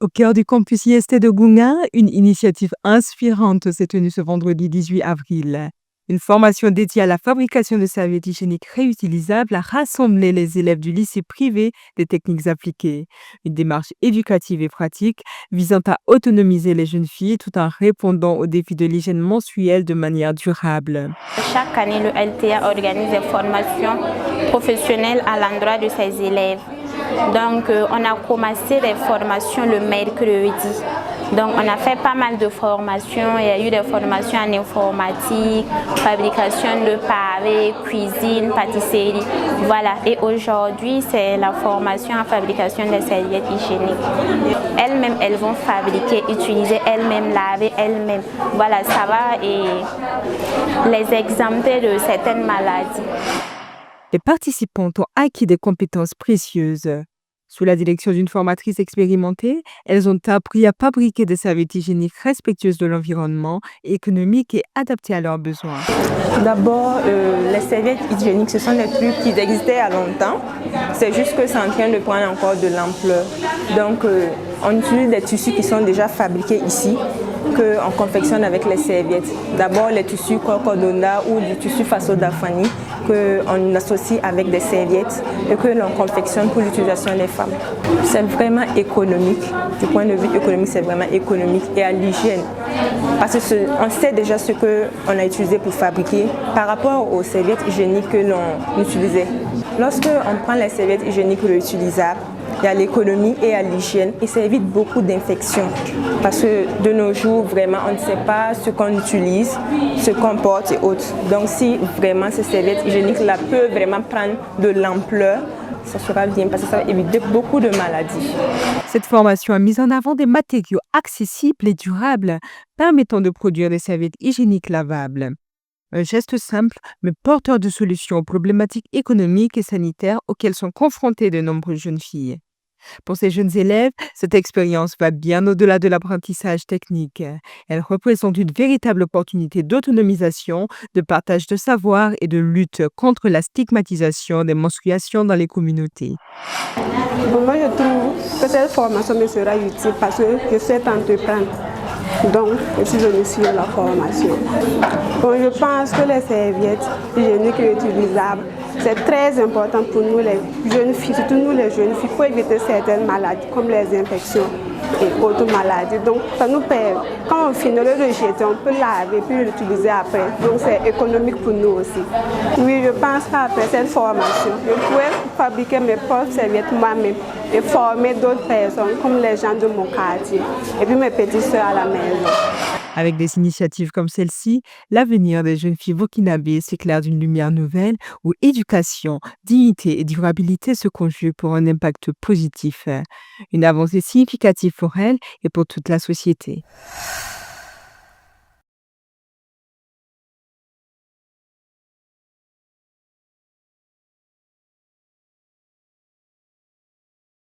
Au cœur du campus IST de Gunga, une initiative inspirante s'est tenue ce vendredi 18 avril. Une formation dédiée à la fabrication de serviettes hygiéniques réutilisables a rassemblé les élèves du lycée privé des techniques appliquées. Une démarche éducative et pratique visant à autonomiser les jeunes filles tout en répondant aux défis de l'hygiène menstruelle de manière durable. Chaque année, le LTA organise des formations professionnelles à l'endroit de ses élèves. Donc, on a commencé les formations le mercredi. Donc, on a fait pas mal de formations. Il y a eu des formations en informatique, fabrication de pavés, cuisine, pâtisserie. Voilà. Et aujourd'hui, c'est la formation en fabrication des serviettes hygiéniques. Elles-mêmes, elles vont fabriquer, utiliser elles-mêmes, laver elles-mêmes. Voilà, ça va et les exempter de certaines maladies. Les participantes ont acquis des compétences précieuses. Sous la direction d'une formatrice expérimentée, elles ont appris à fabriquer des serviettes hygiéniques respectueuses de l'environnement, économiques et adaptées à leurs besoins. D'abord, les serviettes hygiéniques, ce sont des trucs qui existaient à longtemps. C'est juste que c'est en train de prendre encore de l'ampleur. Donc, on utilise des tissus qui sont déjà fabriqués ici, qu'on confectionne avec les serviettes. D'abord, les tissus cordona ou du tissu faso d'Afani, qu'on associe avec des serviettes et que l'on confectionne pour l'utilisation des femmes. C'est vraiment économique. Du point de vue économique, c'est vraiment économique et à l'hygiène. Parce qu'on sait déjà ce qu'on a utilisé pour fabriquer par rapport aux serviettes hygiéniques que l'on utilisait. Lorsqu'on prend les serviettes hygiéniques réutilisables, il y a l'économie et à l'hygiène et ça évite beaucoup d'infections. Parce que de nos jours, vraiment, on ne sait pas ce qu'on utilise, ce qu'on porte et autres. Donc si vraiment ces serviettes hygiéniques-là peuvent vraiment prendre de l'ampleur, ça sera bien parce que ça va éviter beaucoup de maladies. Cette formation a mis en avant des matériaux accessibles et durables, permettant de produire des serviettes hygiéniques lavables. Un geste simple, mais porteur de solutions aux problématiques économiques et sanitaires auxquelles sont confrontées de nombreuses jeunes filles. Pour ces jeunes élèves, cette expérience va bien au-delà de l'apprentissage technique. Elle représente une véritable opportunité d'autonomisation, de partage de savoir et de lutte contre la stigmatisation des menstruations dans les communautés. Moi, je trouve que cette formation me sera utile parce que je sais entreprendre. Donc, je suis venue suivre la formation. Bon, je pense que les serviettes hygiéniques réutilisables, c'est très important pour nous les jeunes filles, surtout nous les jeunes filles, pour éviter certaines maladies comme les infections et autres maladies. Donc, ça nous permet, quand on finit de le jeter, on peut laver puis l'utiliser après. Donc, c'est économique pour nous aussi. Oui, je pense qu'après cette formation, je pourrais fabriquer mes propres serviettes moi-même et former d'autres personnes comme les gens de mon quartier et puis mes petites sœurs à la maison. Avec des initiatives comme celle-ci, l'avenir des jeunes filles burkinabées s'éclaire d'une lumière nouvelle où éducation, dignité et durabilité se conjuguent pour un impact positif. Une avancée significative pour elles et pour toute la société.